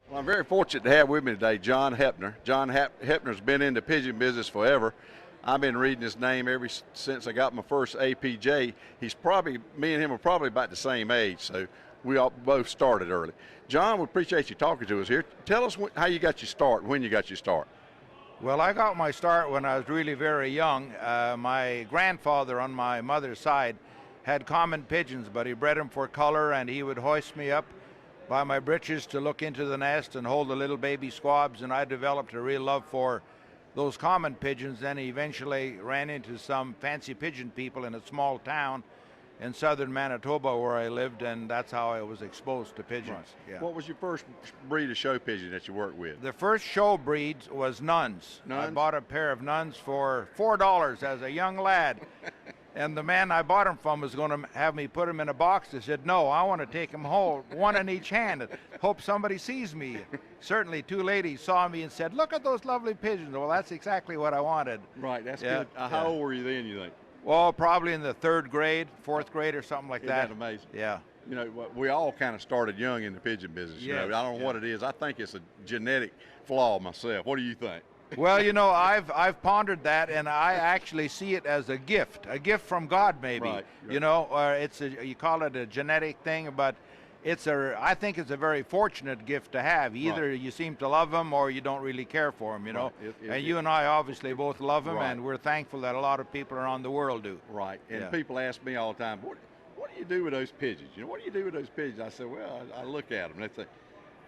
Well, I'm very fortunate to have with me today John Heppner. John Heppner's been in the pigeon business forever. I've been reading his name ever since I got my first APJ. Me and him are probably about the same age, so we all both started early. John, we appreciate you talking to us here. Tell us how you got your start, when you got your start. Well, I got my start when I was really very young. My grandfather on my mother's side had common pigeons, but he bred them for color, and he would hoist me up by my breeches to look into the nest and hold the little baby squabs, and I developed a real love for those common pigeons. Then he eventually ran into some fancy pigeon people in a small town in southern Manitoba where I lived, and that's how I was exposed to pigeons. Right. Yeah. What was your first breed of show pigeon that you worked with? The first show breed was nuns. I bought a pair of nuns for $4 as a young lad. And the man I bought them from was going to have me put them in a box. I said, no, I want to take them home, one in each hand, and hope somebody sees me. Certainly 2 ladies saw me and said, look at those lovely pigeons. Well, that's exactly what I wanted. Right, that's good. How old were you then, you think? Well, probably in the 3rd grade, 4th grade or something like that. Isn't that amazing? Yeah. You know, we all kind of started young in the pigeon business. Yes, I don't know what it is. I think it's a genetic flaw myself. What do you think? Well, you know, I've pondered that, and I actually see it as a gift from God, maybe. Right. You know, or you call it a genetic thing, but I think it's a very fortunate gift to have. Either you seem to love them or you don't really care for them, you know. And you and I obviously both love them, and we're thankful that a lot of people around the world do. Right. And people ask me all the time, what do you do with those pigeons? You know, what do you do with those pigeons? I said, well, I look at them. They say,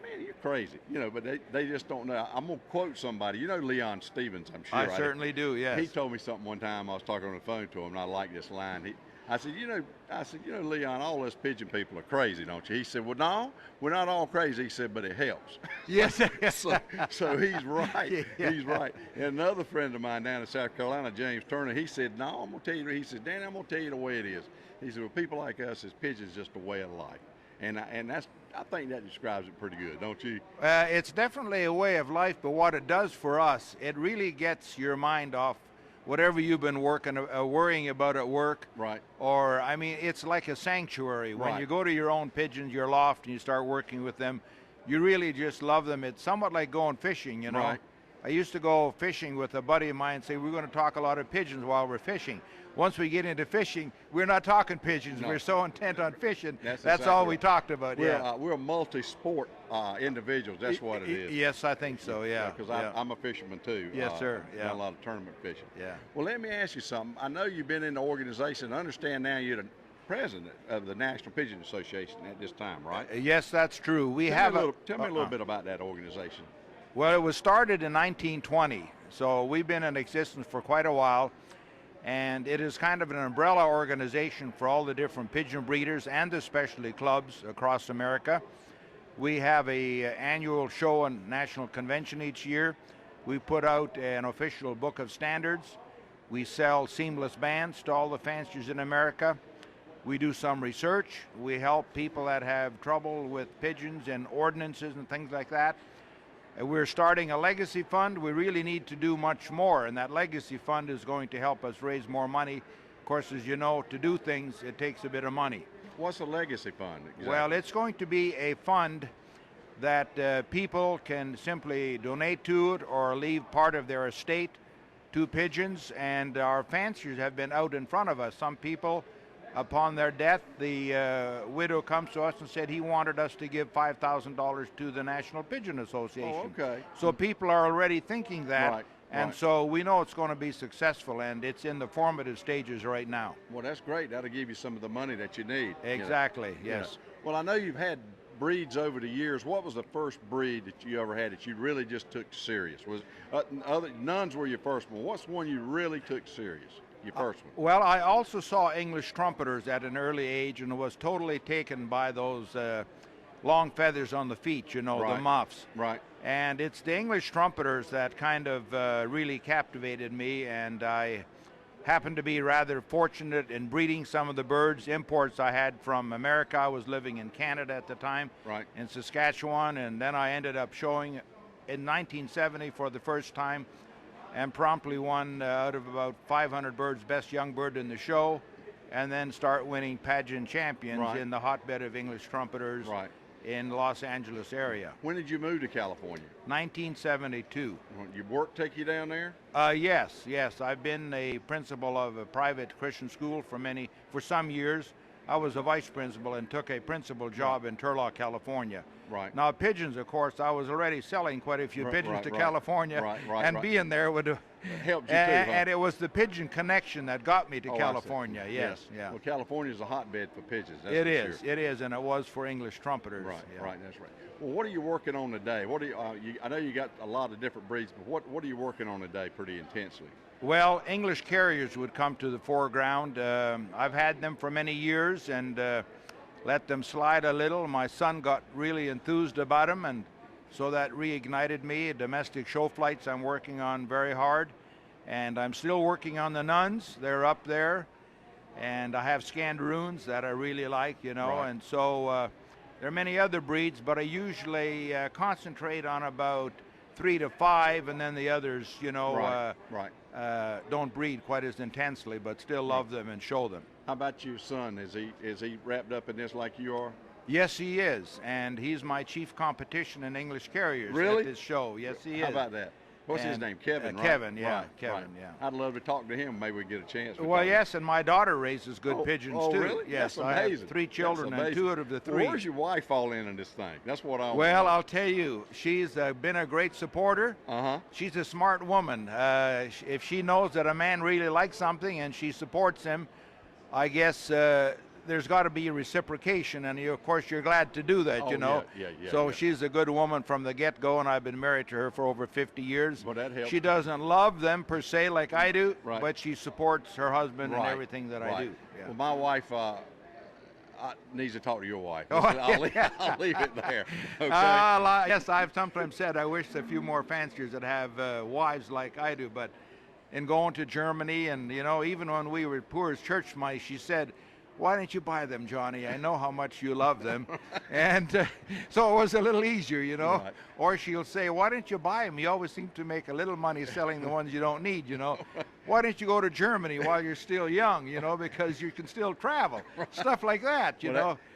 man, you're crazy. You know, but they just don't know. I'm going to quote somebody. You know Leon Stevens, I'm sure. I certainly do, yes. He told me something one time. I was talking on the phone to him, and I like this line. I said, you know, Leon, all us pigeon people are crazy, don't you? He said, well, no, we're not all crazy. He said, but it helps. Yes. so he's right. Yeah. He's right. And another friend of mine down in South Carolina, James Turner, he said, no, I'm going to tell you. He said, Danny, I'm going to tell you the way it is. He said, well, people like us, as pigeons, just a way of life. And I think that describes it pretty good, don't you? It's definitely a way of life, but what it does for us, it really gets your mind off whatever you've been worrying about at work. Right. Or, I mean, it's like a sanctuary. When you go to your own pigeons, your loft, and you start working with them, you really just love them. It's somewhat like going fishing, you know. Right. I used to go fishing with a buddy of mine and say, we're going to talk a lot of pigeons while we're fishing. Once we get into fishing, we're not talking pigeons. No. We're so intent on fishing. That's exactly all we talked about. We're multi-sport individuals. That's what it is. Yes, I think so. Yeah. Because I'm a fisherman too. Yes, sir. Done a lot of tournament fishing. Yeah. Well, let me ask you something. I know you've been in the organization. I understand now you're the president of the National Pigeon Association at this time, right? Yes, that's true. Tell me a little bit about that organization. Well, it was started in 1920, so we've been in existence for quite a while. And it is kind of an umbrella organization for all the different pigeon breeders and the specialty clubs across America. We have an annual show and national convention each year. We put out an official book of standards. We sell seamless bands to all the fanciers in America. We do some research. We help people that have trouble with pigeons and ordinances and things like that. We're starting a legacy fund. We really need to do much more, and that legacy fund is going to help us raise more money. Of course, as you know, to do things, it takes a bit of money. What's a legacy fund exactly? Well, it's going to be a fund that people can simply donate to it or leave part of their estate to pigeons, and our fanciers have been out in front of us. Some people, upon their death, the widow comes to us and said he wanted us to give $5,000 to the National Pigeon Association. Oh, okay. So people are already thinking that, right, and so we know it's going to be successful, and it's in the formative stages right now. Well, that's great. That'll give you some of the money that you need. Exactly, yes. Well, I know you've had breeds over the years. What was the first breed that you ever had that you really just took serious? Was nuns were your first one. What's one you really took serious? Your first one. Well, I also saw English trumpeters at an early age and was totally taken by those long feathers on the feet, you know, the muffs. Right. And it's the English trumpeters that kind of really captivated me, and I happened to be rather fortunate in breeding some of the birds. Imports I had from America. I was living in Canada at the time, in Saskatchewan, and then I ended up showing in 1970 for the first time, and promptly won out of about 500 birds, best young bird in the show, and then start winning pageant champions in the hotbed of English trumpeters. in the Los Angeles area. When did you move to California? 1972. Your work take you down there? Yes. I've been a principal of a private Christian school for some years. I was a vice principal and took a principal job in Turlock, California. Right. Now pigeons, of course, I was already selling quite a few pigeons to California, and being there would have helped you too. And it was the pigeon connection that got me to California. Yes. Well, California is a hotbed for pigeons. That's It for is. sure. it is, and it was for English trumpeters. Right. That's right. Well, what are you working on today? What do I know you got a lot of different breeds, but what are you working on today pretty intensely? Well, English carriers would come to the foreground. I've had them for many years and let them slide a little. My son got really enthused about them, and so that reignited me. Domestic show flights I'm working on very hard, and I'm still working on the nuns. They're up there, and I have Scandaroons that I really like, and so there are many other breeds, but I usually concentrate on about 3 to 5, and then the others, don't breed quite as intensely, but still love them and show them. How about your son? Is he wrapped up in this like you are? Yes, he is, and he's my chief competition in English carriers really? At this show. Yes, he is. How about that? What's his name? Kevin, right? Kevin, yeah. Right, Kevin, right. yeah. I'd love to talk to him. Maybe we get a chance. Well, yes, and my daughter raises good pigeons too. Really? Yes, That's I amazing. have 3 children, and 2 out of the 3. Well, where's your wife fall in this thing? That's what I want. Well, I'll tell you, she's been a great supporter. She's a smart woman. If she knows that a man really likes something and she supports him, I guess there's got to be a reciprocation, and of course you're glad to do that, So she's a good woman from the get-go, and I've been married to her for over 50 years. Well, that helps. She doesn't love them per se like I do, but she supports her husband and everything that I do. Yeah. Well, my wife needs to talk to your wife. Oh, I'll leave it there. Okay. Yes, I've sometimes said I wish a few more fanciers that have wives like I do, but in going to Germany and, even when we were poor as church mice, she said, "Why don't you buy them, Johnny? I know how much you love them." And so it was a little easier, Right. Or she'll say, "Why don't you buy them? You always seem to make a little money selling the ones you don't need, Why don't you go to Germany while you're still young, because you can still travel." Stuff like that,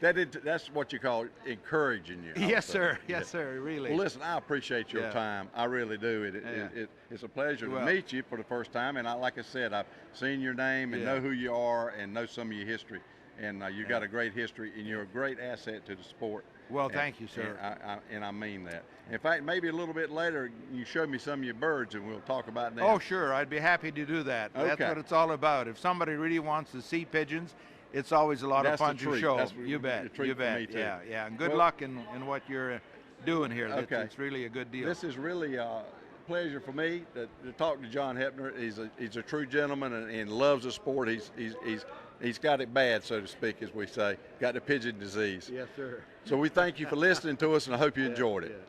That's what you call encouraging you. Yes, sir. Yes, sir, really. Well, listen, I appreciate your time. I really do. It's a pleasure to meet you for the first time. And like I said, I've seen your name and know who you are and know some of your history. And you've got a great history, and you're a great asset to the sport. Well, thank you, sir. And I mean that. In fact, maybe a little bit later, you show me some of your birds, and we'll talk about them. Oh, sure. I'd be happy to do that. Okay. That's what it's all about. If somebody really wants to see pigeons, it's always a lot of fun to show. You bet. You bet. Yeah. And good luck in what you're doing here. Okay. It's really a good deal. This is really a pleasure for me to talk to John Heppner. He's a true gentleman and loves the sport. He's got it bad, so to speak, as we say. Got the pigeon disease. Yes, sir. So we thank you for listening to us, and I hope you enjoyed it.